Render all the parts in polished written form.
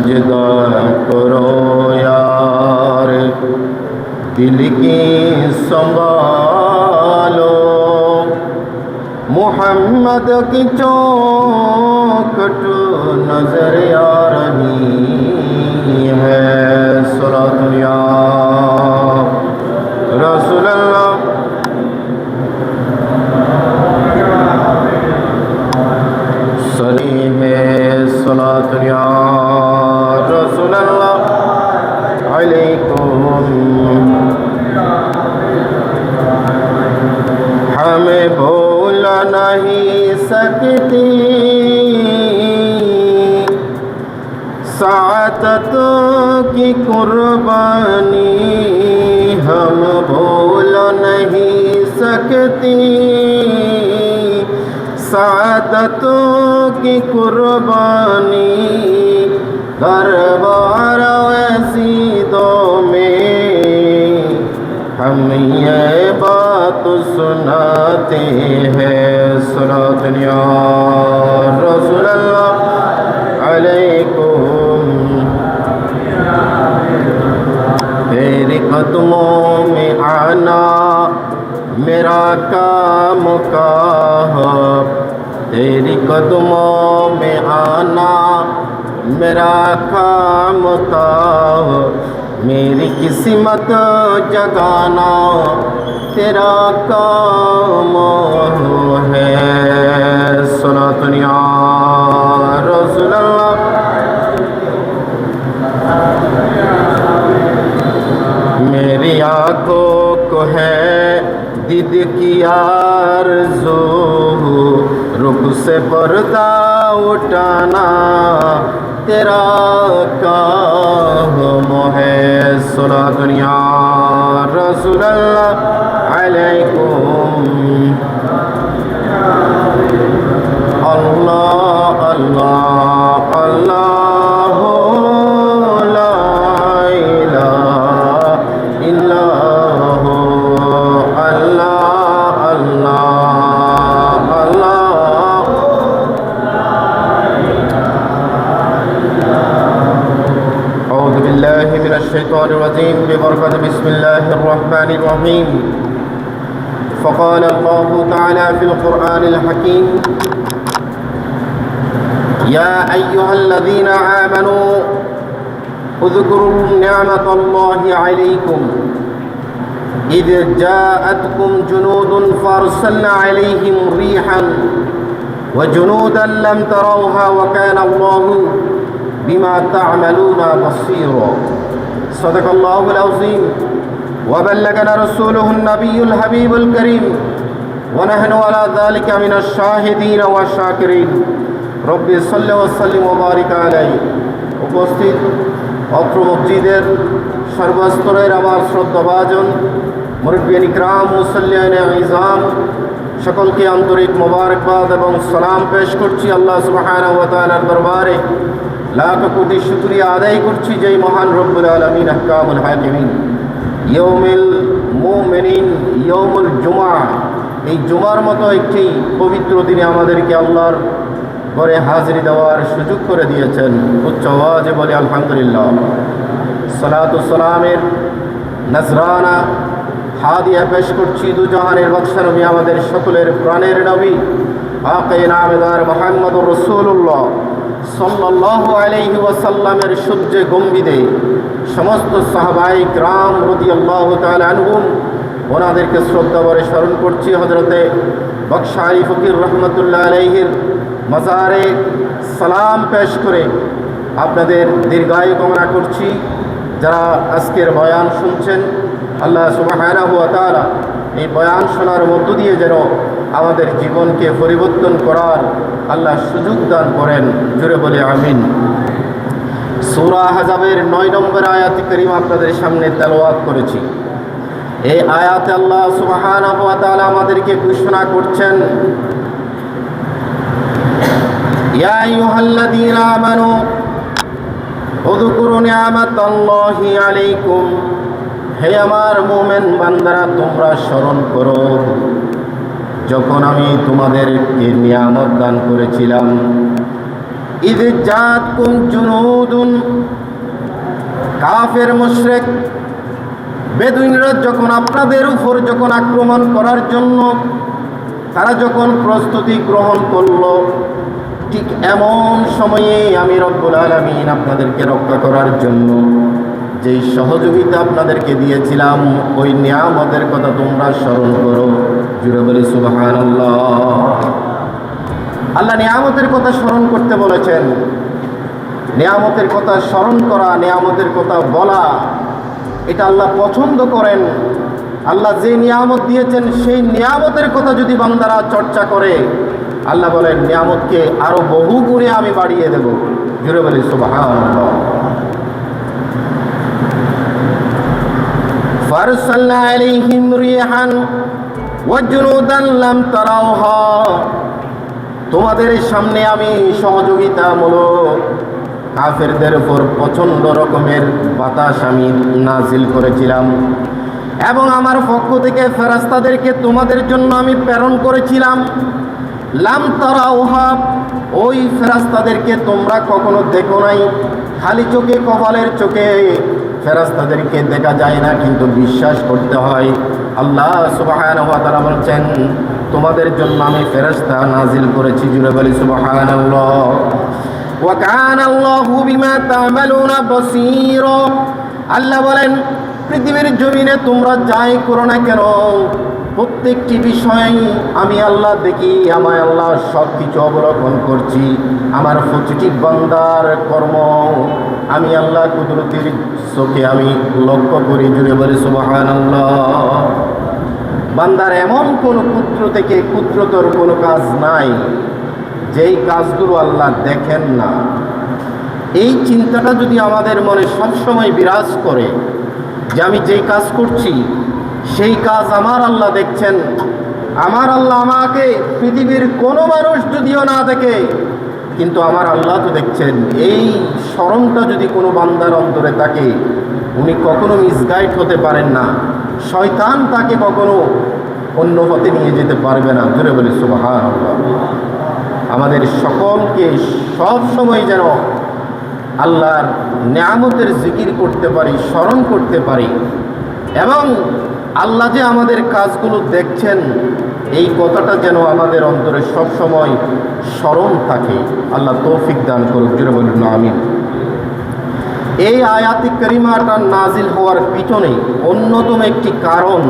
سجدہ کرو یار دل کی سنبھالو محمد کی چوکھٹ نظر آ رہی ہے صلاۃ یا رسول اللہ صلی ہے صلاۃ یا رسول اللہ علیکم ہمیں بھول نہیں سکتی سعادت کی قربانی ہم بھول نہیں سکتی سعادت کی قربانی دربار ایسی دو میں ہم یہ بات سناتے ہیں صلاۃ یا رسول اللہ علیکم تیرے قدموں میں آنا میرا کام کا ہے تیری قدموں میں آنا میرا کام کا ہے میری قسمت جگانا تیرا کام ہے صلاۃ یا رسول اللہ میری آنکھوں کو ہے دید کی آرزو رخ سے پردہ اٹھانا تیرا کام ہے صلاۃ یا رسول اللہ علیکم اللہ اللہ اللہ لا الہ الا ہو اللہ اللہ اللہ اعوذ باللہ من الشیطان الرجیم ببرکۃ بسم اللہ الرحمن الرحیم فقال اللہ تعالی فی القرآن الحکیم یا ایہا الذین آمنوا اذکروا نعمت اللہ علیکم اذ جاءتکم جنود فارسلنا علیہم ریحا وجنودا لم تروها وكان الله بما تعملون بصيرا صدق الله العظيم وبلغنا رسوله النبي الحبيب الكريم ونحن على ذلك من الشاهدين والشاكرين رب صل وسلم وبارك عليه উপস্থিত অত্র মসজিদের সর্বস্তরের আমার শ্রদ্ধাভাজন মুরব্বিয়ান ইকরাম মুসল্লিয়ান ইজাম সকলকে আন্তরিক মোবারকবাদ এবং সালাম পেশ করছি আল্লাহ সুবহানাহু ওয়া তাআলার দরবারে লাখ কোটি শুকরিয়া আদায় করছি যেই মহান রব্বুল আলামিন আহকামুল হাকিমিন ইয়াউমুল মুমিনিন ইয়াউমুল জুমআ এই জুমার মতো একটি পবিত্র দিনে আমাদেরকে আল্লাহর ঘরে হাজিরি দেওয়ার সুযোগ করে দিয়েছেন উচ্চ আওয়াজে বলে আলহামদুলিল্লাহ সালাতু সালামের নজরানা হাদিয়া পেশ করছি দু জাহানের বাদশা নবী আমাদের সকলের প্রাণের নবী আকে নামদার মুহাম্মদুর রাসূলুল্লাহ সাল্লাল্লাহু আলাইহি ওয়াসাল্লামের সূর্যে গম্ভীরে সমস্ত সাহাবায়ে কিরাম রাদিয়াল্লাহু তাআলা আনহুম ওনাদেরকে শ্রদ্ধা ভরে স্মরণ করছি হযরতে বখশা আলী ফকির রহমতুল্লাহ আলাইহির মাজারে সালাম পেশ করে আপনাদের দীর্ঘায়ু কামনা করছি যারা আজকের বয়ান শুনছেন আল্লাহ সুবহানাহু ওয়া তাআলা এই বয়ান শোনার মধ্য দিয়ে যেন আমাদের জীবনকে পরিবর্তন করার আল্লাহ সুযোগ দান করেন জোরে বলে আমিন সূরা আহজাবের 9 নম্বর আয়াত কারীমা আপনাদের সামনে তেলাওয়াত করেছি এই আয়াতে আল্লাহ সুবহানাহু ওয়া তাআলা আমাদেরকে ঘোষণা করছেন ইয়া আইয়ুহাল্লাযীনা আমানু উযকুরু নি'মাতাল্লাহি আলাইকুম হে আমার মুমিন বান্দারা তোমরা স্মরণ করো যখন আমি তোমাদেরকে নিয়ামত দান করেছিলাম ইয জাআতকুম জুনুদুন, কাফের মুশরিক বেদুইনরা যখন আপনাদের উপর যখন আক্রমণ করার জন্য তারা যখন প্রস্তুতি গ্রহণ করল, ঠিক এমন সময়ে আমি রব্বুল আলামিন আপনাদেরকে রক্ষা করার জন্য যেই সহযোগিতা আপনাদেরকে দিয়েছিলাম ওই নিয়ামতের কথা তোমরা স্মরণ করো। জুড়ে বলি সুবহানাল্লাহ। আল্লাহ নিয়ামতের কথা স্মরণ করতে বলেছেন। নিয়ামতের কথা স্মরণ করা, নিয়ামতের কথা বলা, এটা আল্লাহ পছন্দ করেন। আল্লাহ যে নিয়ামত দিয়েছেন সেই নিয়ামতের কথা যদি বান্দারা চর্চা করে, আল্লাহ বলেন নিয়ামতকে আরো বহু গুণে আমি বাড়িয়ে দেব। জুড়ে বলি সুবহানাল্লাহ। ফারসালনা আলাইহিম রিহান ওয়া জুনুদান লাম তারাউহা, তোমাদের সামনে আমি সহযোগিতামূলক কাফেরদের উপর প্রচণ্ড রকমের বাতাস আমি নাজিল করেছিলাম, এবং আমার পক্ষ থেকে ফেরেশতাদেরকে তোমাদের জন্য আমি প্রেরণ করেছিলাম। লাম তারাউহা, ওই ফেরেশতাদেরকে তোমরা কখনো দেখো নাই। খালি চোখে, কপালের চোখে ফেরেশতাদেরকে দেখা যায় না, কিন্তু বিশ্বাস করতে হয়। আল্লাহ সুবহানাহু ওয়া তাআলা বলছেন তোমাদের জন্য আমি ফেরেশতা নাজিল করেছি। জুড়ে বলি সুবহানাল্লাহ। ওয়া কানা আল্লাহু বিমা তা'মালুনা বাসীরা, আল্লাহ বলেন পৃথিবীর জমিনে তোমরা যাই করো না কেন প্রত্যেকটি বিষয় আমি আল্লাহ দেখি, আমার আল্লাহ সব কিছু অবলোকন করছি। আমার প্রতিটি বান্দার কর্ম আমি আল্লাহ কুদরতের চোখে আমি লক্ষ্য করি। জুড়ে বলি সুবহানাল্লাহ। বান্দার এমন কোনো ক্ষুদ্র থেকে ক্ষুদ্রতর কোনো কাজ নাই যেই কাজগুলো আল্লাহ দেখেন না। এই চিন্তাটা যদি আমাদের মনে সবসময় বিরাজ করে যে আমি যেই কাজ করছি সেই কাজ আমার আল্লাহ দেখছেন, আমার আল্লাহ আমাকে পৃথিবীর কোনো মানুষ যদিও না দেখে কিন্তু আমার আল্লাহ তো দেখছেন, এই স্মরণটা যদি কোনো বান্দার অন্তরে থাকে উনি কখনো মিসগাইড হতে পারেন না। শয়তান তাকে কখনো অন্য পথে নিয়ে যেতে পারবে না। ধরে বলি সুবহানাল্লাহ। আমাদের সকলকে সব সময় যেন আল্লাহর নিয়ামতের জিকির করতে পারি, স্মরণ করতে পারি, এবং আল্লাহ যে আমাদের কাজগুলো দেখছেন এই কথাটা যেন আমাদের অন্তরে সব সময় স্মরণ থাকে। আল্লাহ তৌফিক দান করুক। জোরে বলুন আমিন। এই আয়াতে কারিমাটা নাজিল হওয়ার পিছনে অন্যতম একটি কারণ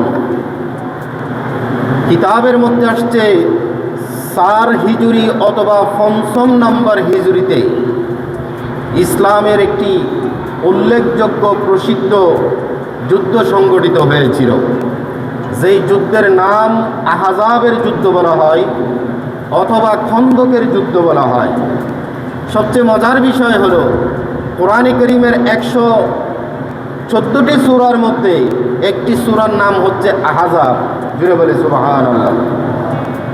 কিতাবের মধ্যে আসছে 4 হিজরি অথবা 5 নম্বর হিজরিতে ইসলামের একটি উল্লেখযোগ্য প্রসিদ্ধ যুদ্ধ সংগঠিত হয়েছিল, যেই যুদ্ধের নাম আহজাবের যুদ্ধ বলা হয় অথবা খন্দকের যুদ্ধ বলা হয়। সবচেয়ে মজার বিষয় হলো কোরআনে কারীমের 114টি সূরার মধ্যে একটি সূরার নাম হচ্ছে আহজাব। জুড়ে বলে সুবহানাল্লাহ।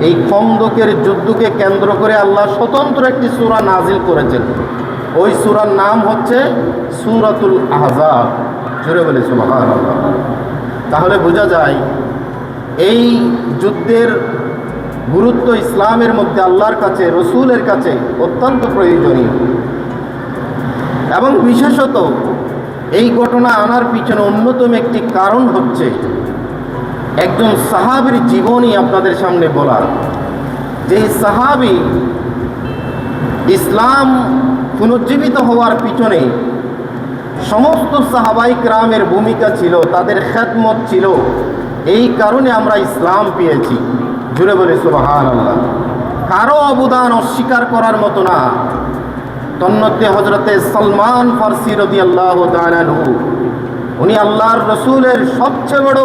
এই খন্দকের যুদ্ধকে কেন্দ্র করে আল্লাহ স্বতন্ত্র একটি সূরা নাজিল করেছেন, ওই সূরার নাম হচ্ছে সূরাতুল আহজাব। জুড়ে বলে সুবহানাল্লাহ। তাহলে বোঝা যায় এই যুদ্ধের গুরুত্ব ইসলামের মধ্যে আল্লাহর কাছে, রসুলের কাছে অত্যন্ত প্রয়োজনীয়। এবং বিশেষত এই ঘটনা আনার পিছনে অন্যতম একটি কারণ হচ্ছে একজন সাহাবীর জীবনী আপনাদের সামনে বলার। যে সাহাবী ইসলাম পুনর্জীবিত হওয়ার পিছনে সমস্ত সাহাবাই কেরামের ভূমিকা ছিল, তাদের খেদমত ছিল, এই কারণে আমরা ইসলাম পেয়েছি। জুড়ে বলে সুবহানাল্লাহ। কারো অবদান অস্বীকার করার মতো না। তন্মধ্যে হযরতে সালমান ফারসি রাদিয়াল্লাহু তাআলা আনহু, উনি আল্লাহর রসুলের সবচেয়ে বড়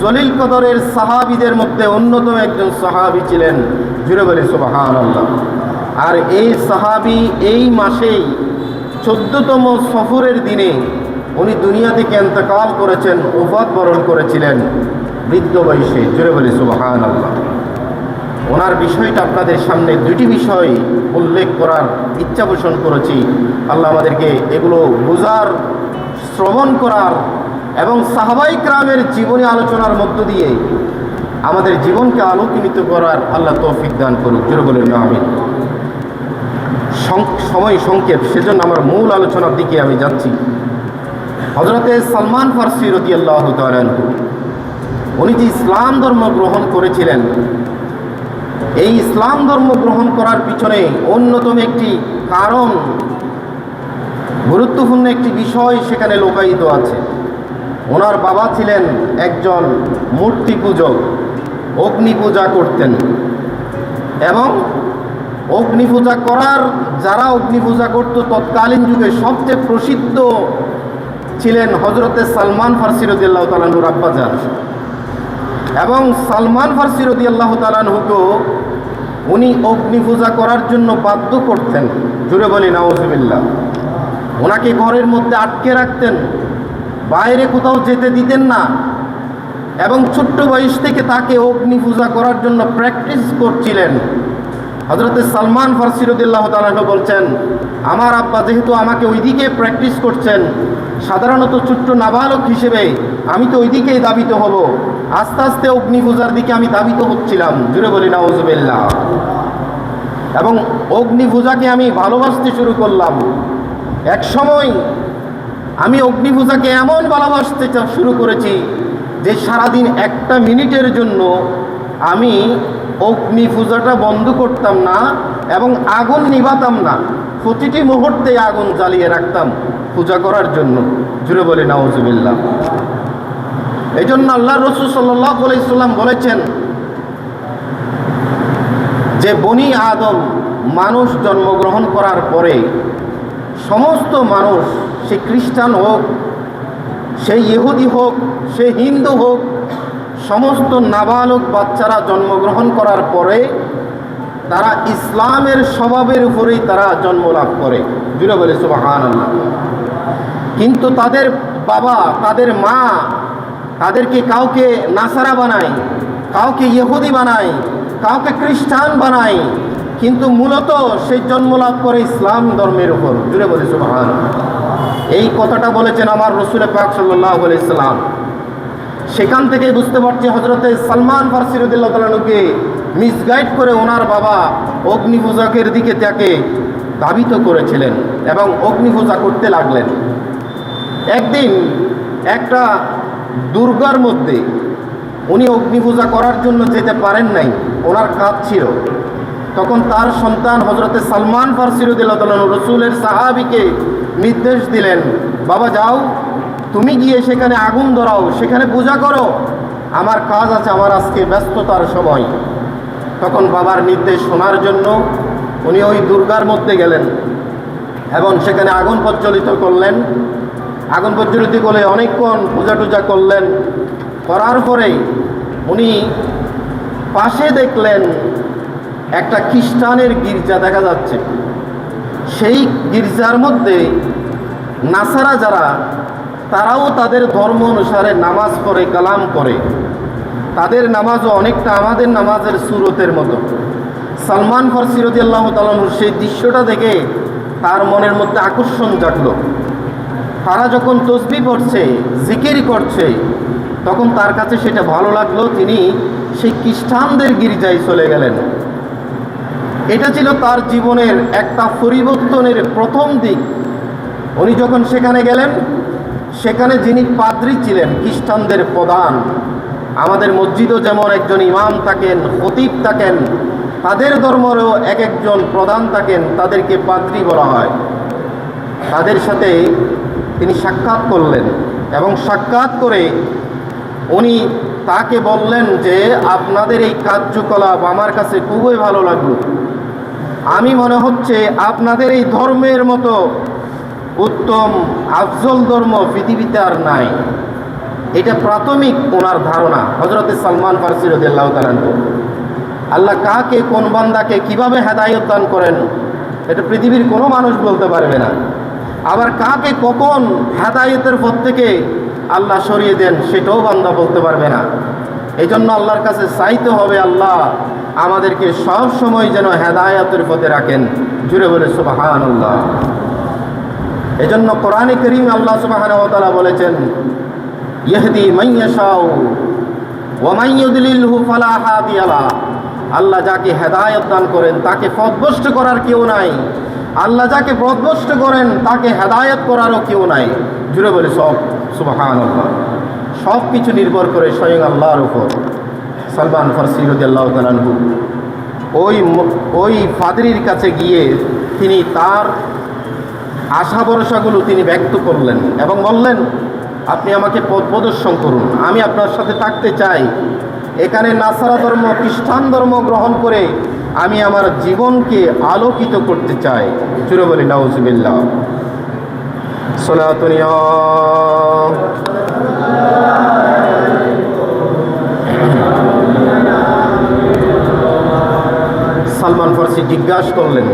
জলিল কদরের সাহাবীদের মধ্যে অন্যতম একজন সাহাবী ছিলেন। জুড়ে বলে সুবহানাল্লাহ। আর এই সাহাবী এই মাসেই 14তম সফরের দিনে উনি দুনিয়া থেকে ইন্তেকাল করেছেন, ওফাত বরণ করেছিলেন বৃদ্ধ বয়সে। জুড়ে বলে সুবহানাল্লাহ। ওনার বিষয়টা আপনাদের সামনে দুইটি বিষয় উল্লেখ করার ইচ্ছা পোষণ করেছি। আল্লাহ আমাদেরকে এগুলো বোঝার, শ্রবণ করার এবং সাহাবাই কেরামের জীবনী আলোচনার মধ্য দিয়ে আমাদের জীবনকে আলোকিত করার আল্লাহ তৌফিক দান করুক। জোরে বলেন আমিন। সময় সংক্ষেপ, সেজন্য আমার মূল আলোচনার দিকে আমি যাচ্ছি। হযরতে সালমান ফারসি রাদিয়াল্লাহু তাআলা আনহু, উনি যে ইসলাম ধর্ম গ্রহণ করেছিলেন, এই ইসলাম ধর্ম গ্রহণ করার পিছনে অন্যতম একটি কারণ, গুরুত্বপূর্ণ একটি বিষয় সেখানে লুকায়িত আছে। ওনার বাবা ছিলেন একজন মূর্তি পূজক, অগ্নি পূজা করতেন, এবং অগ্নি পূজা করার যারা অগ্নি পূজা করত তৎকালীন যুগে সবচেয়ে প্রসিদ্ধ ছিলেন হযরতে সালমান ফারসি রাদিয়াল্লাহু তাআলা আনহুর আব্বাজান। এবং সালমান ফারসি রাদিয়াল্লাহু তাআলা আনহুকেও উনি অগ্নি পূজা করার জন্য বাধ্য করতেন। জুড়ে বলি নাউজুবিল্লাহ। ওনাকে ঘরের মধ্যে আটকে রাখতেন, বাইরে কোথাও যেতে দিতেন না, এবং ছোট্ট বয়স থেকে তাকে অগ্নি পূজা করার জন্য প্র্যাকটিস করছিলেন। হযরতে সালমান ফারসি রাদিয়াল্লাহু তাআলা আনহু বলছেন, আমার আব্বা যেহেতু আমাকে ওইদিকে প্র্যাকটিস করছেন, সাধারণত ছোট্ট নাবালক হিসেবে আমি তো ওইদিকেই ধাবিত হব। আস্তে আস্তে অগ্নি পূজার দিকে আমি ধাবিত হচ্ছিলাম। জুড়ে বলি নাউজুবিল্লাহ। এবং অগ্নি পূজাকে আমি ভালোবাসতে শুরু করলাম। এক সময় আমি অগ্নি পূজাকে এমন ভালোবাসতে শুরু করেছি যে সারাদিন একটা মিনিটের জন্য আমি অগ্নি পূজাটা বন্ধ করতাম না এবং আগুন নিভাতাম না। প্রতিটি মুহূর্তে আগুন জ্বালিয়ে রাখতাম পূজা করার জন্য। জুড়ে বলি নাউজুবিল্লাহ। এই জন্য আল্লাহ রাসূল সাল্লাল্লাহু আলাইহি ওয়াসাল্লাম বলেছেন যে বনি আদম মানুষ জন্মগ্রহণ করার পরে সমস্ত মানুষ, সে খ্রিস্টান হোক, সে ইহুদি হোক, সে হিন্দু হোক, সমস্ত নাবালক বাচ্চারা জন্মগ্রহণ করার পরে তারা ইসলামের স্বভাবের উপরেই তারা জন্ম লাভ করে। জুড়ে বলে সুবহানাল্লাহ। কিন্তু তাদের বাবা, তাদের মা তাদেরকে কাউকে নাসারা বানায়, কাউকে ইহুদি বানায়, কাউকে খ্রিস্টান বানায়, কিন্তু মূলত সে জন্ম লাভ করে ইসলাম ধর্মের উপর। জুড়ে বলে সুবহানাল্লাহ। এই কথাটা বলেছেন আমার রাসূল পাক সাল্লাল্লাহু আলাইহি ওয়াসাল্লাম। সেখান থেকে বুঝতে পারছি হযরতে সালমান ফারসি রাদিয়াল্লাহু তাআলা আনহুকে মিসগাইড করে ওনার বাবা অগ্নি পূজাকের দিকে তাকে ধাবিত করেছিলেন এবং অগ্নি পূজা করতে লাগলেন। একদিন একটা দুর্গার মধ্যে উনি অগ্নি পূজা করার জন্য যেতে পারেন নাই, ওনার কাজ ছিল। তখন তার সন্তান হযরতে সালমান ফারসি রাদিয়াল্লাহু তাআলা আনহু রাসূলের সাহাবীকে নির্দেশ দিলেন, বাবা যাও, তুমি গিয়ে সেখানে আগুন ধরাও, সেখানে পূজা করো, আমার কাজ আছে, আমার আজকে ব্যস্ততার সময়। তখন বাবার নির্দেশ শোনার জন্য উনি ওই দুর্গার মধ্যে গেলেন এবং সেখানে আগুন প্রজ্বলিত করলেন। আগুন প্রজ্বলিত করে অনেকক্ষণ পূজা টুজা করলেন। করার পরে উনি পাশে দেখলেন একটা খ্রিস্টানের গির্জা দেখা যাচ্ছে। সেই গির্জার মধ্যে নাসারা যারা, তারাও তাদের ধর্ম অনুসারে নামাজ পড়ে, কালাম করে। তাদের নামাজও অনেকটা আমাদের নামাজের সুরতের মতো। সালমান ফারসি রাদিয়াল্লাহু তাআলা আনহু সেই দৃশ্যটা দেখে তার মনের মধ্যে আকর্ষণ জাগলো। তারা যখন তসবিহ পড়ছে, জিকির করছে, তখন তার কাছে সেটা ভালো লাগলো। তিনি সেই খ্রিস্টানদের গির্জায় চলে গেলেন। এটা ছিল তার জীবনের একটা পরিবর্তনের প্রথম দিক। উনি যখন সেখানে গেলেন, সেখানে যিনি পাদ্রী ছিলেন, খ্রিস্টানদের প্রধান, আমাদের মসজিদও যেমন একজন ইমাম থাকেন, খতিব থাকেন, তাদের ধর্মেরও এক একজন প্রধান থাকেন, তাদেরকে পাদ্রী বলা হয়। তাদের সাথে তিনি সাক্ষাৎ করলেন এবং সাক্ষাৎ করে উনি তাকে বললেন যে আপনাদের এই কার্যকলাপ আমার কাছে খুবই ভালো লাগলো। আমি মনে হচ্ছে আপনাদের এই ধর্মের মতো উত্তম আফজল ধর্ম পৃথিবীতে আর নাই। এটা প্রাথমিক ওনার ধারণা হযরতে সালমান ফারসি রাদিয়াল্লাহু তাআলা আনহু। আল্লাহ কাকে, কোন বান্দাকে কিভাবে হেদায়েত দান করেন এটা পৃথিবীর কোনো মানুষ বলতে পারবে না। আবার কাকে কখন হেদায়েতের পথ থেকে আল্লাহ সরিয়ে দেন সেটাও বান্দা বলতে পারবে না। এই জন্য আল্লাহর কাছে চাইতে হবে, আল্লাহ আমাদেরকে সব সময় যেন হেদায়েতের পথে রাখেন। জুড়ে বলে সুবহানাল্লাহ। এই জন্য কোরআনে কারীম আল্লাহ সুবহানাহু ওয়া তাআলা বলেছেন, ইহদি মান ইয়াশাউ ওয়া মান ইউদলিলহু ফালা হাদিয়া লাহু। আল্লাহ যাকে হেদায়েত দান করেন তাকে পথভ্রষ্ট করার কেউ নাই, আল্লাহ যাকে পথভ্রষ্ট করেন তাকে হেদায়েত করারও কেউ নাই। জুড়ে বলি সব সুবহানাল্লাহ। সব কিছু নির্ভর করে স্বয়ং আল্লাহর উপর। সালমান ফারসি রাদিয়াল্লাহু তাআলা আনহু ওই ফাদরির কাছে গিয়ে তিনি তার আশা ভরসাগুলো তিনি ব্যক্ত করলেন এবং বললেন, আপনি আমাকে পথ প্রদর্শন করুন, আমি আপনার সাথে থাকতে চাই। এখানে নাসারা ধর্ম, খ্রিস্টান ধর্ম গ্রহণ করে আমি আমার জীবনকে আলোকিত করতে চাই। জুড়ে বলি নাউজুবিল্লাহ। সালাতুন ইয়া সালমান ফারসি জিজ্ঞাসা করলেন,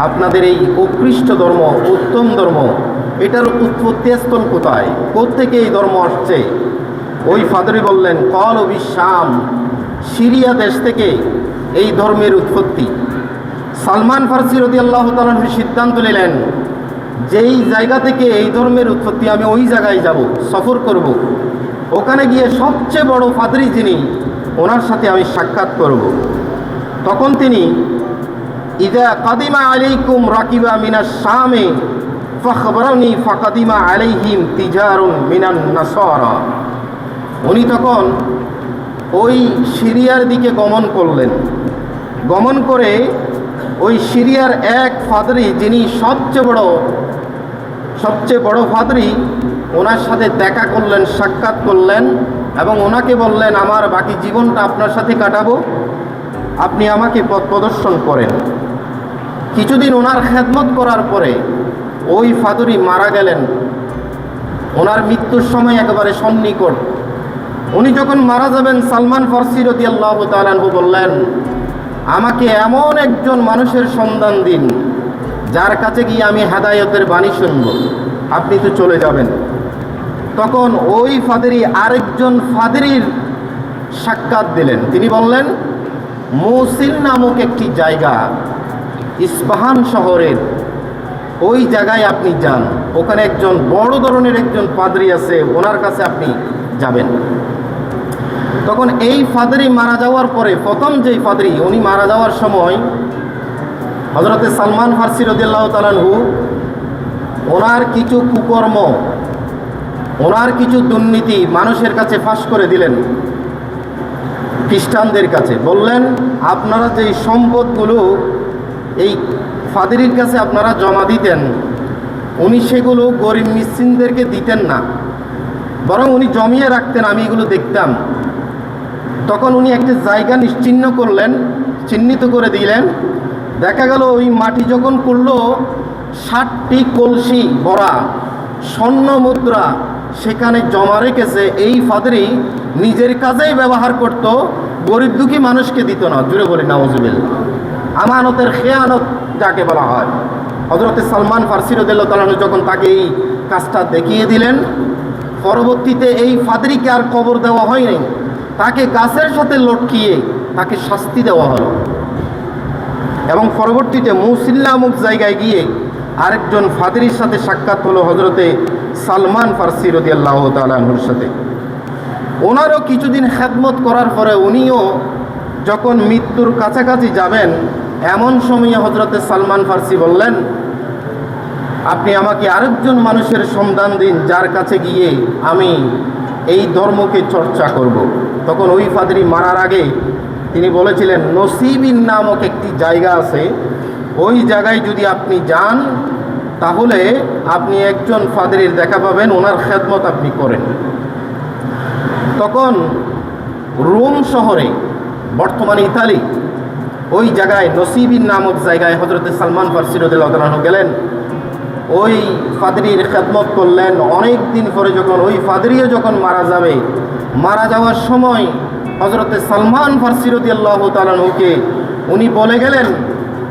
আপনাদের এই উৎকৃষ্ট ধর্ম, উত্তম ধর্ম, এটার উৎপত্তি স্থল কোথায়? কোত্থেকে এই ধর্ম আসছে? ওই ফাদরি বললেন, কল ও শাম, সিরিয়া দেশ থেকে এই ধর্মের উৎপত্তি। সালমান ফারসি রাদিয়াল্লাহু তাআলা সিদ্ধান্ত নিলেন, যেই জায়গা থেকে এই ধর্মের উৎপত্তি আমি ওই জায়গায় যাব, সফর করব, ওখানে গিয়ে সবচেয়ে বড় ফাদরি যিনি, ওনার সাথে আমি সাক্ষাৎ করব। তখন তিনি ইদা কাদিমা আলাইকুম রাকিবা মিনাস শামে ফাখবরানি ফাকাদিমা আলাইহিম তিজারুন মিনান নাসারা, উনি তখন ওই সিরিয়ার দিকে গমন করলেন। গমন করে ওই সিরিয়ার এক ফাদরি যিনি সবচেয়ে বড় ফাদরি, ওনার সাথে দেখা করলেন, সাক্ষাৎ করলেন এবং ওনাকে বললেন, আমার বাকি জীবনটা আপনার সাথে কাটাবো, আপনি আমাকে পথ প্রদর্শন করেন। কিছুদিন ওনার খেদমত করার পরে ওই ফাদরি মারা গেলেন। ওনার মৃত্যুর সময় একেবারে সন্নিকট। উনি যখন মারা যাবেন, সালমান ফারসি রাদিয়াল্লাহু তাআলা আনহু বললেন, আমাকে এমন একজন মানুষের সন্ধান দিন যার কাছে গিয়ে আমি হেদায়েতের বাণী শুনব, আপনি তো চলে যাবেন। তখন ওই ফাদরি আরেকজন ফাদরির সাক্ষাৎ দিলেন। তিনি বললেন, মৌসিল নামক একটি জায়গা ইস্পাহান শহরের, ওই জায়গায় আপনি যান, ওখানে একজন বড় ধরনের একজন পাদ্রী আছে, ওনার কাছে আপনি যাবেন। তখন এই ফাদরি মারা যাওয়ার পরে, প্রথম যেই ফাদরি, উনি মারা যাওয়ার সময় হযরতে সালমান ফারসি রাদিয়াল্লাহু তাআলা আনহু ওনার কিছু কুকর্ম, ওনার কিছু দুর্নীতি মানুষের কাছে ফাঁস করে দিলেন, খ্রিস্টানদের কাছে। বললেন, আপনারা যেই সম্পদগুলো এই ফাদরির কাছে আপনারা জমা দিতেন, উনি সেগুলো গরিব মিসকিনদেরকে দিতেন না, বরং উনি জমিয়ে রাখতেন, আমি এগুলো দেখতাম। তখন উনি একটা জায়গা চিহ্নিত করে দিলেন। দেখা গেল ওই মাটি যখন করলো, 60টি কলসি ভরা স্বর্ণ মুদ্রা সেখানে জমা রেখেছে। এই ফাদরি নিজের কাজেই ব্যবহার করত, গরিব দুঃখী মানুষকে দিত না। জুড়ে বলি নাউজুবিল্লাহ। আমানতের খেয়ানত যাকে বলা হয়। হযরতে সালমান ফারসি রাদিয়াল্লাহু তাআলা যখন তাকে এই কাজটা দেখিয়ে দিলেন, পরবর্তীতে এই ফাদরিকে আর কবর দেওয়া হয়নি, তাকে গাছের সাথে লটকিয়ে তাকে শাস্তি দেওয়া হলো। এবং পরবর্তীতে মৌসিল নামক জায়গায় গিয়ে আরেকজন ফাদরির সাথে সাক্ষাৎ হলো হযরতে সালমান ফারসি রাদিয়াল্লাহু তাআলা আনহুর সাথে। ওনারও কিছুদিন খেদমত করার পরে উনিও যখন মৃত্যুর কাছাকাছি যাবেন, এমন সময়ে হযরতে সালমান ফারসি বললেন, আপনি আমাকে আরেকজন মানুষের সন্ধান দিন যার কাছে গিয়ে আমি এই ধর্মকে চর্চা করব। তখন ওই ফাদরি মারার আগে তিনি বলেছিলেন, নসিবিন নামক একটি জায়গা আছে, ওই জায়গায় যদি আপনি যান তাহলে আপনি একজন ফাদরির দেখা পাবেন, ওনার খেদমত আপনি করেন। তখন রোম শহরে, বর্তমানে ইতালি, ওই জায়গায় নসিবিন নামক জায়গায় হযরতে সালমান ফারসি রাদিয়াল্লাহু তাআলা আনহু গেলেন, ওই ফাদরির খেদমত করলেন। অনেক দিন পরে যখন ওই ফাদরিও যখন মারা যাওয়ার সময় হযরতে সালমান ফারসি রাদিয়াল্লাহু তাআলা আনহুকে উনি বলে গেলেন,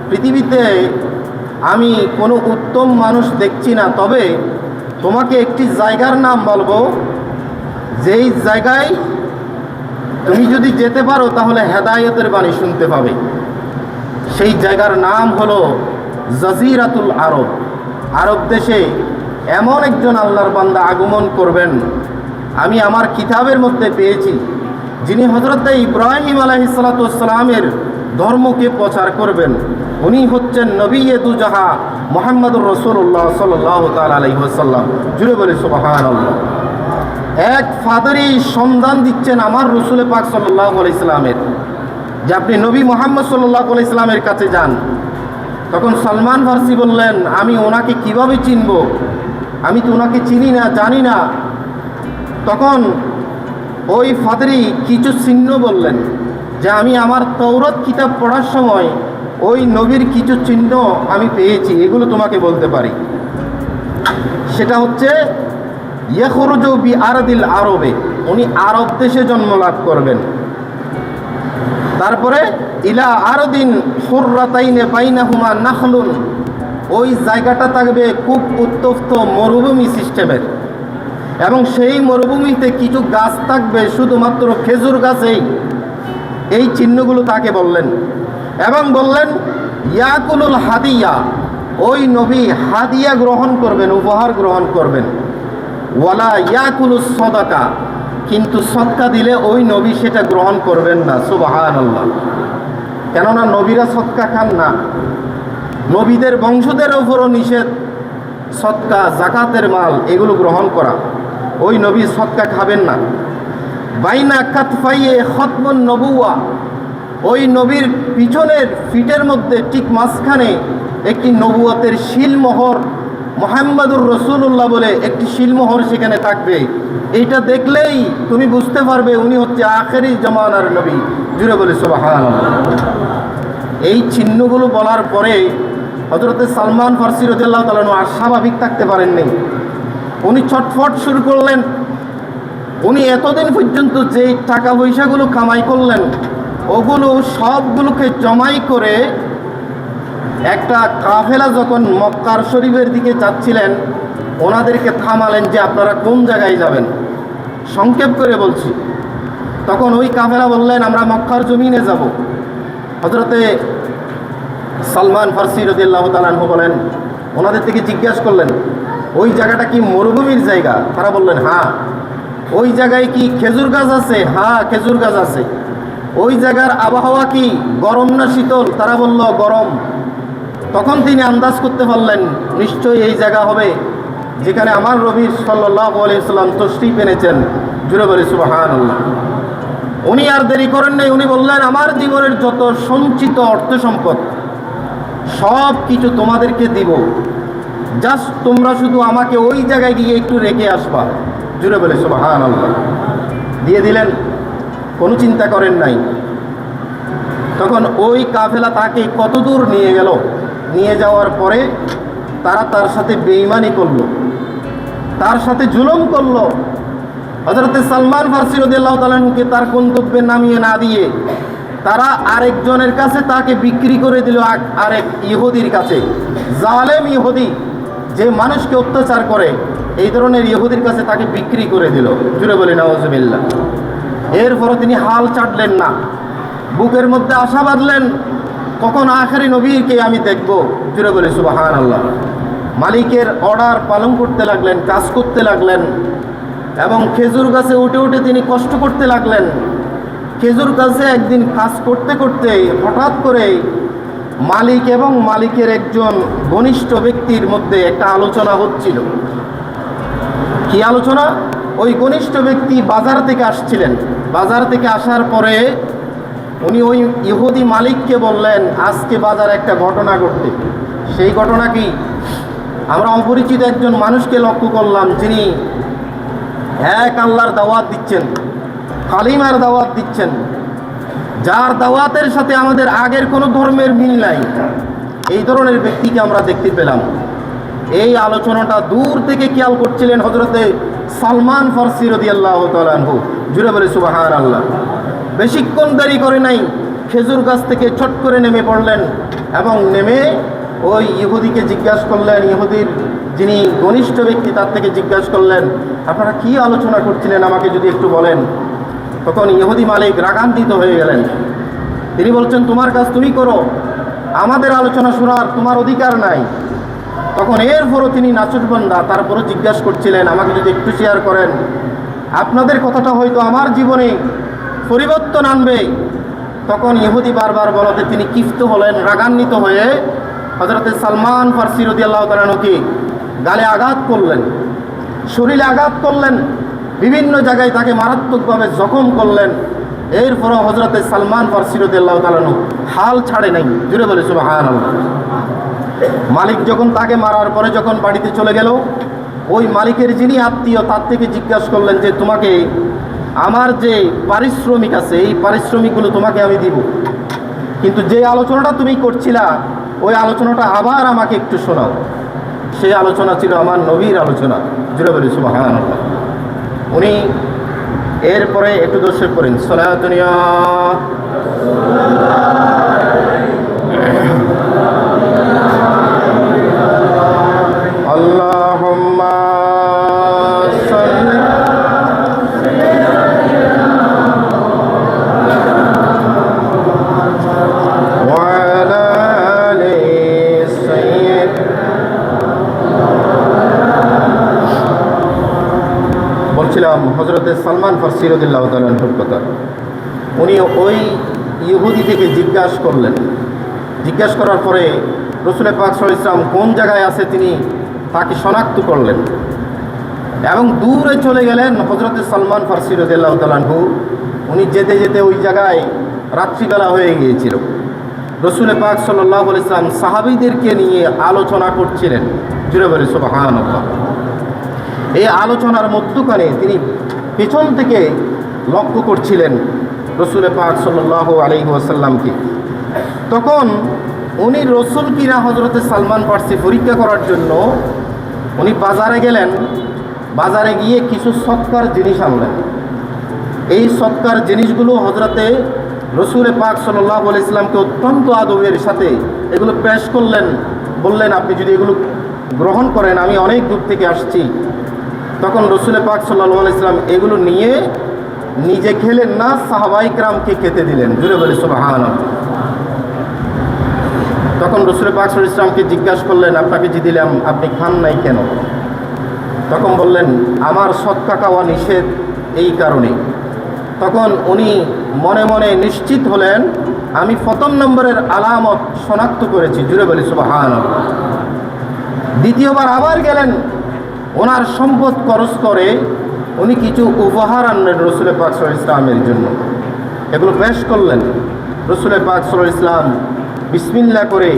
পৃথিবীতে আমি কোনো উত্তম মানুষ দেখছি না, তবে তোমাকে একটি জায়গার নাম বলবো, যেই জায়গায় তুমি যদি যেতে পারো তাহলে হেদায়েতের বাণী শুনতে পাবে। সেই জায়গার নাম হলো জাজিরাতুল আরব। আরব দেশে এমন একজন আল্লাহর বান্দা আগমন করবেন, আমি আমার কিতাবের মধ্যে পেয়েছি, যিনি হযরত ইব্রাহিম আলাইহিস সালাতু ওয়াস সালামের ধর্মকে প্রচার করবেন। উনি হচ্ছেন নবিয়ে দুজাহা মুহাম্মদুর রাসূলুল্লাহ সাল্লাল্লাহু তাআলা আলাইহি ওয়াসাল্লাম। জুড়ে বলি সুবহানাল্লাহ। এক ফাদরি সন্ধান দিচ্ছেন আমার রসুল পাক সাল্লাল্লাহু আলাইহি সাল্লামের, যে আপনি নবী মুহাম্মদ সাল্লাল্লাহু আলাইহি সাল্লামের কাছে যান। তখন সালমান ফারসি বললেন, আমি ওনাকে কিভাবে চিনব, আমি তো ওনাকে চিনি না, জানি না। তখন ওই ফাদরি কিছু চিহ্ন বললেন, যে আমি আমার তাওরাত কিতাব পড়ার সময় ওই নবীর কিছু চিহ্ন আমি পেয়েছি, এগুলো তোমাকে বলতে পারি। সেটা হচ্ছে ইয়াখরুজু বি আরদিল আরবে, উনি আরব দেশে জন্ম লাভ করবেন। তারপরে ইলা আরদিন হুররাতাইনে বাইনাহুমা নাখলুন, ওই জায়গাটা থাকবে খুব উত্তপ্ত মরুভূমি সিস্টেমের, এবং সেই মরুভূমিতে কিছু গাছ থাকবে, শুধুমাত্র খেজুর গাছেই। এই চিহ্নগুলো তাকে বললেন, এবং বললেন ইয়াকুলুল হাদিয়া, ওই নবী হাদিয়া গ্রহণ করবেন, উপহার গ্রহণ করবেন। ওয়ালা ইয়াকুলুস সাদাকা, কিন্তু সদকা দিলে ওই নবী সেটা গ্রহণ করবেন না। সুবহানাল্লাহ। কেননা নবীরা সদকা খান না, নবীদের বংশধরের উপরও নিষেধ সদকা, জাকাতের মাল এগুলো গ্রহণ করা। ওই নবী সদকা খাবেন না। বাইনা কাতফাইয়ে খতমুন নবুয়া, ওই নবীর পিছনের ফিটের মধ্যে ঠিক মাঝখানে একটি নবুয়তের শিলমোহর, মুহাম্মদুর রাসূলুল্লাহ বলে একটি শিলমোহর সেখানে থাকবে। এইটা দেখলেই তুমি বুঝতে পারবে উনি হচ্ছে আখেরি জামানার নবী। জুড়ে বলি সুবহানাল্লাহ। এই চিহ্নগুলো বলার পরে হযরতে সালমান ফারসি রাদিয়াল্লাহু তাআলা আর স্বাভাবিক থাকতে পারেননি, উনি ছটফট শুরু করলেন। উনি এতদিন পর্যন্ত যে টাকা পয়সাগুলো কামাই করলেন, ওগুলো সবগুলোকে জমাই করে একটা কাফেলা যখন মক্কার শরীফের দিকে যাচ্ছিলেন, ওনাদেরকে থামালেন যে আপনারা কোন জায়গায় যাবেন। সংক্ষেপ করে বলছি, তখন ওই কাফেলা বললেন আমরা মক্কার জমিনে যাব। হযরতে সালমান ফারসি রাদিয়াল্লাহু তাআলা আনহু বলেন, ওনাদের থেকে জিজ্ঞাসা করলেন ওই জায়গাটা কি মরুভূমির জায়গা? তারা বললেন হ্যাঁ। ওই জায়গায় কি খেজুর গাছ আছে? হ্যাঁ, খেজুর গাছ আছে। ওই জায়গার আবহাওয়া কি গরম না শীতল? তারা বলল গরম। তখন তিনি আন্দাজ করতে পারলেন নিশ্চয়ই এই জায়গা হবে যেখানে আমার নবী সাল্লাল্লাহু আলাইহি সাল্লাম তশরীফ এনেছেন। জুড়ে বলি সুবহানাল্লাহ। উনি আর দেরি করেন নাই, উনি বললেন আমার জীবনের যত সঞ্চিত অর্থ সম্পদ সব কিছু তোমাদেরকে দিব, জাস্ট তোমরা শুধু আমাকে ওই জায়গায় গিয়ে একটু রেখে আসবা। জুড়ে বলে সুবহানাল্লাহ। দিয়ে দিলেন, কোনো চিন্তা করেন নাই। তখন ওই কাফেলা তাকে কত দূর নিয়ে গেল, নিয়ে যাওয়ার পরে তারা তার সাথে বেঈমানি করলো, তার সাথে জুলুম করলো। হযরতে সালমান ফারসি রাদিয়াল্লাহু তাআলা আনহুকে তার গন্তব্যে নামিয়ে না দিয়ে তারা আরেকজনের কাছে তাকে বিক্রি করে দিল, আরেক ইহুদির কাছে। জালেম ইহুদি, যে মানুষকে অত্যাচার করে, এই ধরনের ইহুদির কাছে তাকে বিক্রি করে দিল। জুড়ে বলি নাউজুবিল্লাহ। এরপরও তিনি হাল ছাড়লেন না, বুকের মধ্যে আশা বাঁধলেন কখন আখেরি নবীকে আমি দেখব। জুড়ে বলি সুবহানাল্লাহ। মালিকের অর্ডার পালন করতে লাগলেন, কাজ করতে লাগলেন, এবং খেজুর গাছে উঠে উঠে তিনি কষ্ট করতে লাগলেন। খেজুর গাছে একদিন কাজ করতে করতে হঠাৎ করে মালিক এবং মালিকের একজন ঘনিষ্ঠ ব্যক্তির মধ্যে একটা আলোচনা হচ্ছিল। কি আলোচনা? ওই ঘনিষ্ঠ ব্যক্তি বাজার থেকে আসছিলেন। বাজার থেকে আসার পরে উনি ওই ইহুদি মালিককে বললেন আজকে বাজারে একটা ঘটনা ঘটতে। সেই ঘটনা কি? আমরা অপরিচিত একজন মানুষকে লক্ষ্য করলাম, যিনি এক আল্লাহর দাওয়াত দিচ্ছেন, কালিমার দাওয়াত দিচ্ছেন, যার দাওয়াতের সাথে আমাদের আগের কোনো ধর্মের মিল নাই। এই ধরনের ব্যক্তিকে আমরা দেখতে পেলাম। এই আলোচনাটা দূর থেকে খেয়াল করছিলেন হযরতে সালমান ফারসি রাদিয়াল্লাহু তাআলা আনহু। জুড়ে বলে সুবহানাল্লাহ। বেশিক্ষণ দেরি করে নাই, খেজুর গাছ থেকে ছট করে নেমে পড়লেন এবং নেমে ওই ইহুদিকে জিজ্ঞাসা করলেন, ইহুদির যিনি ঘনিষ্ঠ ব্যক্তি তার থেকে জিজ্ঞাসা করলেন আপনারা কি আলোচনা করছিলেন, আমাকে যদি একটু বলেন। তখন ইহুদি মালিক রাগান্বিত হয়ে গেলেন। তিনি বলছেন তোমার কাজ তুমি করো, আমাদের আলোচনা শোনার তোমার অধিকার নাই। তখন এরপরও তিনি নাচুরবান্দা, তারপরও জিজ্ঞাসা করছিলেন আমাকে যদি একটু শেয়ার করেন, আপনাদের কথাটা হয়তো আমার জীবনে পরিবর্তন আনবে। তখন ইহুদি বারবার বলাতে তিনি ক্ষিপ্ত হলেন, রাগান্বিত হয়ে হযরতে সালমান ফারসি রাদিয়াল্লাহু তাআলা আনহুকে গালে আঘাত করলেন, শরীরে আঘাত করলেন, বিভিন্ন জায়গায় তাকে মারাত্মকভাবে জখম করলেন। এরপরও হযরতে সালমান ফারসি রাদিয়াল্লাহু তাআলা আনহু হাল ছাড়ে নাই। জুড়ে বলে সুবহানাল্লাহ। মালিক যখন তাকে মারার পরে যখন বাড়িতে চলে গেল, ওই মালিকের যিনি আত্মীয় তার থেকে জিজ্ঞাসা করলেন যে তোমাকে আমার যে পারিশ্রমিক আছে এই পারিশ্রমিকগুলো তোমাকে আমি দিব, কিন্তু যে আলোচনাটা তুমি করছিলা ওই আলোচনাটা আবার আমাকে একটু শোনাও। সেই আলোচনা ছিল আমার নবীর আলোচনা। জুড়ে বলি সুবহানাল্লাহ। উনি এরপরে একটু দর্শে করেন সালাতুনিয়া আল্লাহুম্মা সাল্লি ওয়া আলা আলি সাইয়্যিদ। বলছিলাম হযরতে সালমান ফারসি রাদিয়াল্লাহু তাআলা আনহুর কথা। উনি ওই ইহুদি থেকে জিজ্ঞাসা করলেন, জিজ্ঞাসা করার পরে রাসূল পাক সাল্লাল্লাহু আলাইহি ওয়াসাল্লাম কোন জায়গায় আছে তিনি তাকে শনাক্ত করলেন এবং দূরে চলে গেলেন হযরতে সালমান ফারসি রাদিয়াল্লাহু তাআলা আনহু। উনি যেতে যেতে ওই জায়গায় রাত্রিবেলা হয়ে গিয়েছিল। রাসূল পাক সাল্লাল্লাহু আলাইহি ওয়াসাল্লাম সাহাবীদেরকে নিয়ে আলোচনা করছিলেন। জুড়ে বলে সুবহানাল্লাহ। এই আলোচনার মধ্যখানে তিনি পেছন থেকে লক্ষ্য করছিলেন রাসূল পাক সাল্লাল্লাহু আলাইহি ওয়াসাল্লামকে। তখন উনি রসুল কিনা হযরতে সালমান ফারসি পরীক্ষা করার জন্য উনি বাজারে গেলেন। বাজারে গিয়ে কিছু সৎকার জিনিস আনলেন। এই সৎকার জিনিসগুলো হযরতে রাসূল পাক সাল্লাল্লাহু আলাইহি ওয়াসাল্লামকে অত্যন্ত আদবের সাথে এগুলো পেশ করলেন। বললেন আপনি যদি এগুলো গ্রহণ করেন, আমি অনেক দূর থেকে আসছি। তখন রাসূল পাক সাল্লাল্লাহু আলাইহি ওয়াসাল্লাম এগুলো নিয়ে নিজে খেলেন না, সাহাবায়ে কেরামকে খেতে দিলেন। জুড়ে বলে সুবহানাল্লাহ। তখন রাসূল পাক সাল্লাল্লাহু আলাইহি ওয়াসাল্লামকে জিজ্ঞাসা করলেন আপনাকে যে দিলাম আপনি খান নাই কেন? তখন বললেন আমার সদকা খাওয়া নিষেধ এই কারণে। তখন উনি মনে মনে নিশ্চিত হলেন আমি প্রথম নম্বরের আলামত শনাক্ত করেছি। জুড়ে বলি সুবহানাল্লাহ। দ্বিতীয়বার আবার গেলেন, ওনার সম্পদ খরচ করে উনি কিছু উপহার আনলেন রাসূল পাক সাল্লাল্লাহু আলাইহি ওয়াসাল্লামের জন্য। এগুলো পেশ করলেন। রাসূল পাক সাল্লাল্লাহু আলাইহি ওয়াসাল্লাম বিসমিল্লাহ করে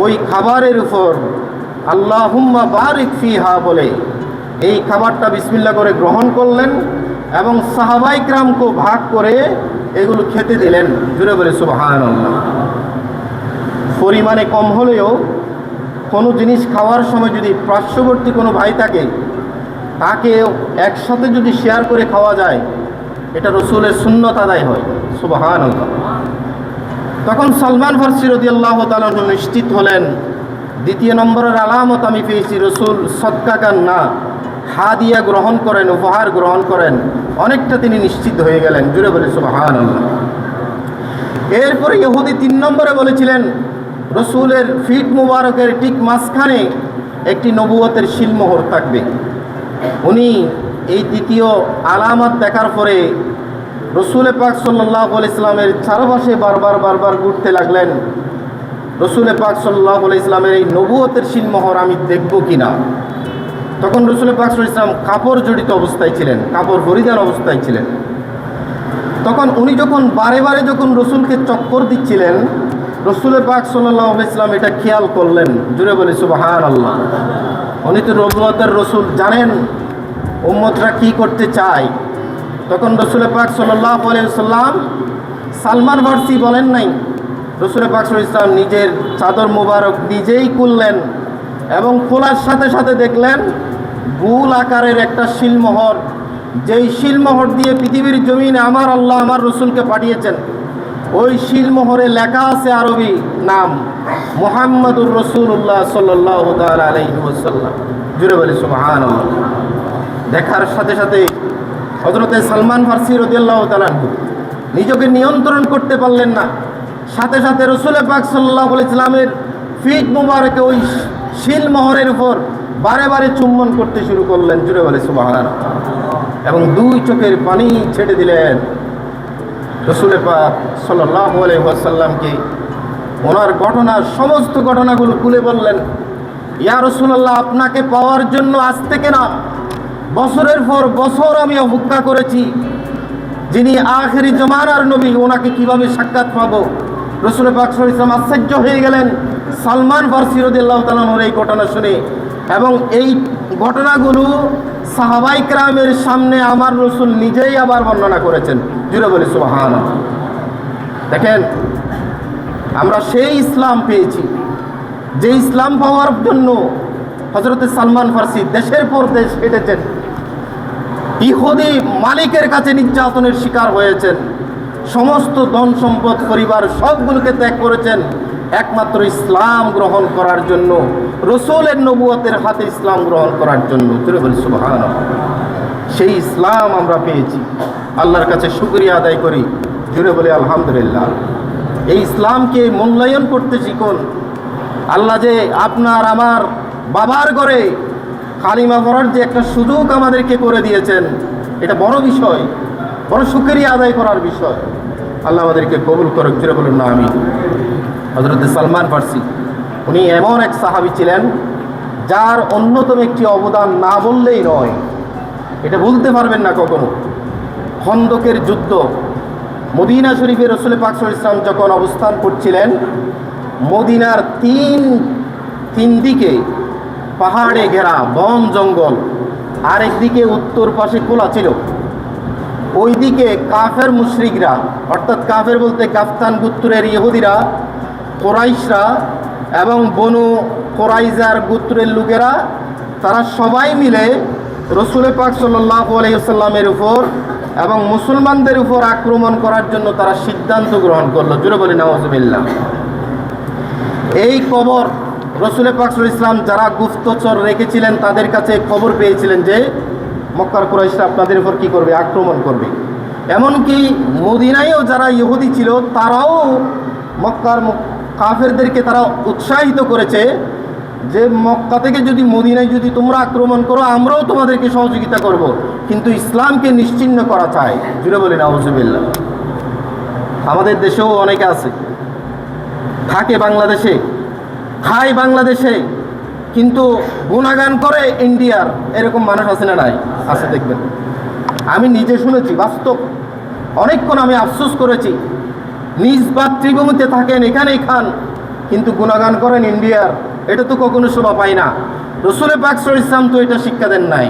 ওই খাবারের উপর আল্লাহুম্মা বারিক ফিহা বলে এই খাবারটা বিসমিল্লাহ করে গ্রহণ করলেন এবং সাহাবায়ে কেরামকে ভাগ করে এগুলো খেতে দিলেন। জুড়ে বলে সুবহানাল্লাহ। পরিমাণে কম হলেও কোনো জিনিস খাওয়ার সময় যদি পার্শ্ববর্তী কোনো ভাই থাকে তাকে একসাথে যদি শেয়ার করে খাওয়া যায় এটা রাসূলের সুন্নত আদায় হয়। সুবহানাল্লাহ। তখন সালমান ফারসি রাদিয়াল্লাহু তাআলা আনহু নিশ্চিত হলেন দ্বিতীয় নম্বরের আলামত আমি পেয়েছি, রাসূল সদকা খান না, হাদিয়া গ্রহণ করেন, উপহার গ্রহণ করেন। অনেকটা তিনি নিশ্চিত হয়ে গেলেন। জুড়ে বলে সুবহানাল্লাহ। এরপরে ইহুদি 3 নম্বরে বলেছিলেন রাসূলের ফিট মুবারকের ঠিক মাঝখানে একটি নবুয়তের শিলমোহর থাকবে। উনি এই দ্বিতীয় আলামত দেখার পরে রাসূল পাক সাল্লাল্লাহু আলাইহি ওয়াসাল্লামের চারপাশে বারবার ঘুরতে লাগলেন। রাসূল পাক সাল্লাল্লাহু আলাইহি ওয়াসাল্লামের এই নবুয়তের শিলমোহর আমি দেখব কিনা। তখন রাসূল পাক সাল্লাল্লাহু আলাইহি ওয়াসাল্লাম কাপড় জড়িত অবস্থায় ছিলেন, কাপড় পরিধান অবস্থায় ছিলেন। তখন উনি যখন বারে যখন রাসূলকে চক্কর দিচ্ছিলেন, রাসূল পাক সাল্লাল্লাহু আলাইহি ওয়াসাল্লাম এটা খেয়াল করলেন। জুড়ে বলে সুবহানাল্লাহ। উনি তো নবুয়তের রাসূল, জানেন উম্মতরা কি করতে চায়। তখন রাসূল পাক সাল্লাল্লাহু আলাইহি ওয়াসাল্লাম সালমান ফারসি বলেন নাই, রাসূল পাক সাল্লাল্লাহু আলাইহি ওয়াসাল্লাম নিজের চাদর মোবারক নিজেই খুললেন এবং খোলার সাথে সাথে দেখলেন গোল আকারের একটা শিলমোহর, যেই শিলমোহর দিয়ে পৃথিবীর জমিনে আমার আল্লাহ আমার রাসূলকে পাঠিয়েছেন। ওই শিলমোহরে লেখা আছে আরবি নাম মুহাম্মাদুর রাসূলুল্লাহ সাল্লাল্লাহু তাআলা আলাইহি ওয়াসাল্লাম। জুড়ে বলি সুবহানাল্লাহ। দেখার সাথে সাথে হযরতে সালমান ফারসি রাদিয়াল্লাহু তাআলা আনহু নিজেকে নিয়ন্ত্রণ করতে পারলেন না। সাথে সাথে রাসূল পাক সাল্লাল্লাহু আলাইহি ওয়াসাল্লামের ফিট মুবারকে ওই শিলমোহরের উপর বারে চুম্বন করতে শুরু করলেন। জুড়ে বলে সুবহানাল্লাহ। এবং 2 চোখের পানি ছেড়ে দিলেন। রসুল পাক সাল্লাল্লাহু আলাইহি ওয়াসাল্লামকে ওনার ঘটনার সমস্ত ঘটনাগুলো খুলে বললেন, ইয়া রাসূলুল্লাহ, আপনাকে পাওয়ার জন্য আজ থেকে না, বছরের পর বছর আমি অপেক্ষা করেছি। যিনি আখেরি জমানার নবী, ওনাকে কিভাবে সাক্ষাৎ পাবো। রসুল পাক সাল্লাল্লাহু আলাইহি ওয়াসাল্লাম আশ্চর্য হয়ে গেলেন সালমান ফারসি রাদিয়াল্লাহু তাআলা আনহুর এই ঘটনা শুনে। এবং এই ঘটনাগুলো সাহাবায়ে কেরামের সামনে আমার রসুল নিজেই আবার বর্ণনা করেছেন। জুড়ে বলি সুবহানাল্লাহ। দেখেন, আমরা সেই ইসলাম পেয়েছি যে ইসলাম পাওয়ার জন্য হযরত সালমান ফারসি দেশের পর দেশ হেঁটেছেন, ইহুদি মালিকের কাছে নির্যাতনের শিকার হয়েছেন, সমস্ত ধন সম্পদ পরিবার সবগুলোকে ত্যাগ করেছেন একমাত্র ইসলাম গ্রহণ করার জন্য, রসুলের নবুয়তের হাতে ইসলাম গ্রহণ করার জন্য। জুড়ে বলি সুবহানাল্লাহ। সেই ইসলাম আমরা পেয়েছি, আল্লাহর কাছে শুকরিয়া আদায় করি। জুড়ে বলি আলহামদুলিল্লাহ। এই ইসলামকে মূল্যায়ন করতে শিখুন। আল্লাহ যে আপনার আমার বাবার ঘরে কালিমা পড়ার যে একটা সুযোগ আমাদেরকে করে দিয়েছেন, এটা বড় বিষয়, বড় শুকরিয়া আদায় করার বিষয়। আল্লাহ আমাদেরকে কবুল করুক। জুড়ে বলুন না আমি। হযরত সালমান ফারসি উনি এমন এক সাহাবী ছিলেন যার অন্যতম একটি অবদান না বললেই নয়, এটা বলতে পারবেন না কখনো। খন্দকের যুদ্ধ, মদিনা শরীফে রসুল পাক সাল্লাল্লাহু আলাইহি ওয়াসাল্লাম যখন অবস্থান করছিলেন, মদিনার তিন দিকে পাহাড়ে ঘেরা বন জঙ্গল, আর একদিকে উত্তর পাশে খোলা ছিল। ওইদিকে কাফের মুশরিকরা, অর্থাৎ কাফের বলতে গাফতান গোত্রের ইহুদিরা, কোরাইশরা এবং বনু কোরাইজার গোত্রের লোকেরা, তারা সবাই মিলে রসুল পাক সাল্লাল্লাহু আলাইহি ওয়াসাল্লামের উপর এবং মুসলমানদের উপর আক্রমণ করার জন্য তারা সিদ্ধান্ত গ্রহণ করলো। জুড়ে বলি নাউজুবিল্লাহ। এই খবর রসুল পাক সাল্লাল্লাহু আলাইহি ওয়াসাল্লাম যারা গুপ্তচর রেখেছিলেন তাদের কাছে খবর পেয়েছিলেন যে মক্কার কুরাইশরা আপনাদের উপর কী করবে, আক্রমণ করবে। এমনকি মদিনায়ও যারা ইহুদি ছিল তারাও মক্কার কাফেরদেরকে তারা উৎসাহিত করেছে যে মক্কা থেকে যদি মদিনায় যদি তোমরা আক্রমণ করো, আমরাও তোমাদেরকে সহযোগিতা করব, কিন্তু ইসলামকে নিশ্চিহ্ন করা চায়। জুড়ে বলি নাউজুবিল্লাহ। আমাদের দেশেও অনেকে আছে, থাকে বাংলাদেশে, খায় বাংলাদেশে, কিন্তু গুণাগান করে ইন্ডিয়ার। এরকম মানুষ আছে না নাই? আছে, দেখবেন। আমি নিজে শুনেছি, বাস্তব। অনেকক্ষণ আমি আফসোস করেছি, নিজ মাতৃভূমিতে থাকেন, এখানেই খান, কিন্তু গুণাগান করেন ইন্ডিয়ার। এটা তো কখনো শোভা পায় না। রসুল পাক সাল্লাল্লাহু আলাইহি ওয়াসাল্লাম তো এটা শিক্ষা দেন নাই।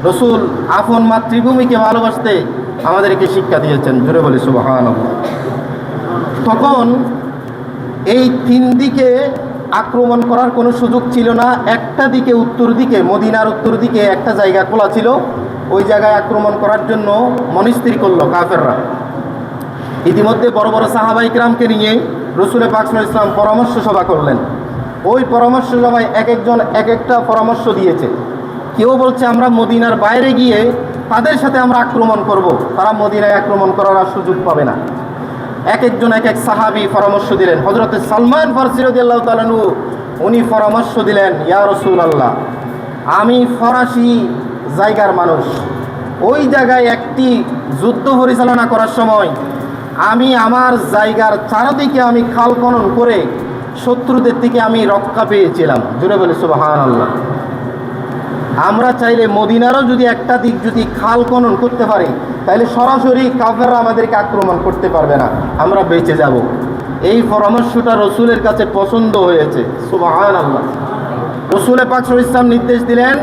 রসুল আপন মাতৃভূমিকে ভালোবাসতে আমাদেরকে শিক্ষা দিয়েছেন। জুড়ে বলি সুবহানাল্লাহ। তখন এই তিন দিকে আক্রমণ করার কোনো সুযোগ ছিল না। একটা দিকে, উত্তর দিকে, মদিনার উত্তর দিকে একটা জায়গা খোলা ছিল, ওই জায়গায় আক্রমণ করার জন্য মনস্থির করলো কাফেররা। ইতিমধ্যে বড় বড় সাহাবায়ে কেরামকে নিয়ে রসুল পাক সাল্লাল্লাহু আলাইহি ওয়াসাল্লাম পরামর্শ সভা করলেন। ওই পরামর্শ সভায় এক একজন এক একটা পরামর্শ দিয়েছে। কেউ বলছে আমরা মদিনার বাইরে গিয়ে তাদের সাথে আমরা আক্রমণ করব, তারা মদিনায় আক্রমণ করার আর সুযোগ পাবে না। এক একজন এক এক সাহাবী পরামর্শ দিলেন। হযরত সালমান ফারসি রাদিয়াল্লাহু তাআলা আনহু উনি পরামর্শ দিলেন, ইয়া রাসূলুল্লাহ, আমি ফরাসি জায়গার মানুষ, ওই জায়গায় একটি যুদ্ধ পরিচালনা করার সময় আমি আমার জায়গার চারদিকে আমি খাল খনন করে শত্রুদের থেকে আমি রক্ষা পেয়েছিলাম। জুড়ে বলি সুবহানাল্লাহ। আমরা চাইলে মদিনারও যদি একটা দিক যদি খাল খনন করতে পারি, তাহলে সরাসরি কাফেররা আমাদেরকে আক্রমণ করতে পারবে না, আমরা বেঁচে যাব। এই পরামর্শটা রসুলের কাছে পছন্দ হয়েছে। সুবহানাল্লাহ। রসুল পাক সাল্লাল্লাহু আলাইহি ওয়াসাল্লাম নির্দেশ দিলেন,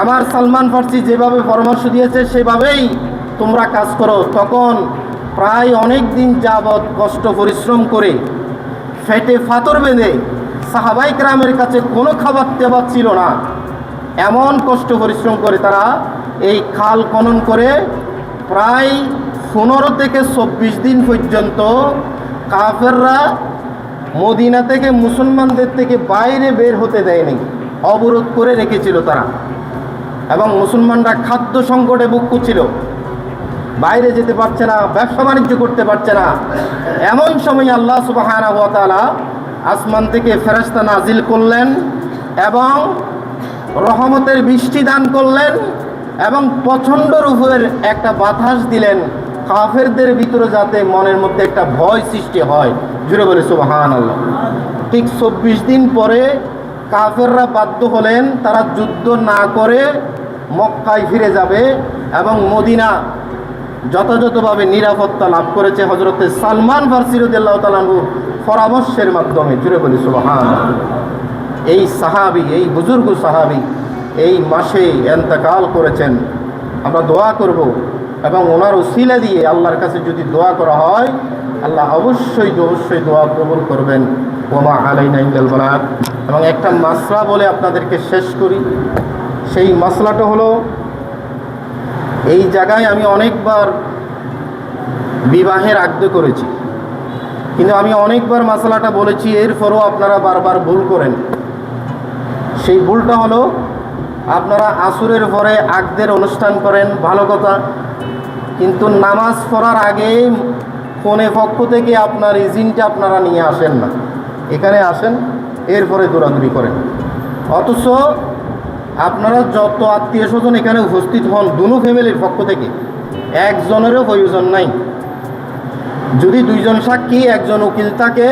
আমার সালমান ফারসি যেভাবে পরামর্শ দিয়েছে সেভাবেই তোমরা কাজ করো। তখন প্রায় অনেক দিন যাবৎ কষ্ট পরিশ্রম করে ফেটে ফাতর বেঁধে সাহাবায়ে কেরামের কাছে কোনো খাবার দাবার ছিল না, এমন কষ্ট পরিশ্রম করে তারা এই খাল খনন করে প্রায় 15 থেকে 24 দিন পর্যন্ত কাফেররা মদিনা থেকে মুসলমানদের থেকে বাইরে বের হতে দেয়নি, অবরোধ করে রেখেছিল তারা। এবং মুসলমানরা খাদ্য সংকটে ভুগ করছিল, বাইরে যেতে পারছে না, ব্যবসা বাণিজ্য করতে পারছে না। এমন সময় আল্লাহ সুবহানাহু ওয়া তাআলা আসমান থেকে ফেরেশতা নাজিল করলেন এবং রহমতের বৃষ্টি দান করলেন এবং প্রচণ্ড রূপের একটা বাতাস দিলেন। কাফেরদের ভিতরে যাতে মনের মধ্যে একটা ভয় সৃষ্টি হয়। জুড়ে বলে সুবহানাল্লাহ। ঠিক 24 দিন পরে কাফেররা বাধ্য হলেন তারা যুদ্ধ না করে মক্কায় ফিরে যাবে এবং মদিনা যথাযথভাবে নিরাপত্তা লাভ করেছে হযরতে সালমান ফারসি রাদিয়াল্লাহু তাআলা আনহু পরামর্শের মাধ্যমে। জুড়ে বলি সুবহানাল্লাহ। এই সাহাবী, এই বুজুর্গ সাহাবী এই মাসে ইন্তেকাল করেছেন। আমরা দোয়া করব এবং ওনার উসিলা দিয়ে আল্লাহর কাছে যদি দোয়া করা হয় আল্লাহ অবশ্যই দোয়া কবুল করবেন। ওমা আলাইনা ইল্লাল বালাগ। এবং একটা মাসলা বলে আপনাদেরকে শেষ করি। সেই মাসলাটা হলো, এই জায়গায় আমি অনেকবার বিবাহের আগ্রহ করেছি, কিন্তু আমি অনেকবার মাসলাটা বলেছি, এরপরও আপনারা বারবার ভুল করেন। সেই ভুলটা হলো, আপনারা আসরের পরে আগদের অনুষ্ঠান করেন, ভালো কথা, কিন্তু নামাজ পড়ার আগেই ফোনে পক্ষ থেকে আপনার এজেন্টটা আপনারা নিয়ে আসেন না, এখানে আসেন, এরপরে দৌড়াদৌড়ি করেন। অথচ আপনারা যত আত্মীয় স্বজন এখানে উপস্থিত হন দুনো ফ্যামিলির পক্ষ থেকে, একজনেরও প্রয়োজন নাই। যদি দুইজন সাক্ষী একজন উকিল থাকে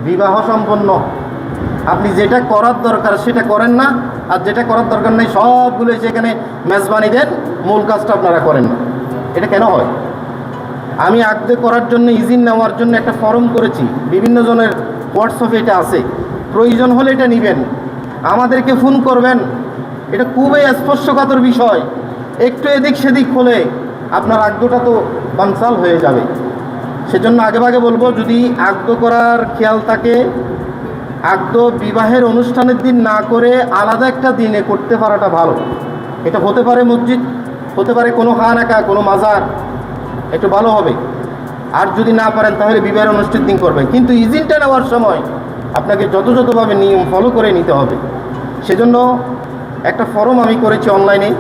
বিবাহ সম্পন্ন। আপনি যেটা করার দরকার সেটা করেন না, আর যেটা করার দরকার নেই সবগুলো সেখানে মেজবানি দেন, মূল কাজটা আপনারা করেন না। এটা কেন হয়? আমি আগদে করার জন্য ইজিন নেওয়ার জন্য একটা ফর্ম করেছি, বিভিন্ন জনের হোয়াটসঅ্যাপে এটা আছে, প্রয়োজন হলে এটা নেবেন, আমাদেরকে ফোন করবেন। এটা খুবই স্পর্শকাতর বিষয়, একটু এদিক সেদিক হলে আপনার আগদটা তো বানচাল হয়ে যাবে। সেজন্য আগেভাগে বলবো, যদি আগদ করার খেয়াল থাকে, আগদ বিবাহের অনুষ্ঠানের দিন না করে আলাদা একটা দিনে করতে পারাটা ভালো। এটা হতে পারে মসজিদ, হতে পারে কোনো খানাকা, কোনো মাজার, একটু ভালো হবে। আর যদি না পারেন তাহলে বিবাহের অনুষ্ঠানের দিন করবেন, কিন্তু ইজিনটা নেওয়ার সময় আপনাকে যথাযথভাবে নিয়ম ফলো করে নিতে হবে। সেজন্য একটা ফর্ম আমি করেছি অনলাইনে,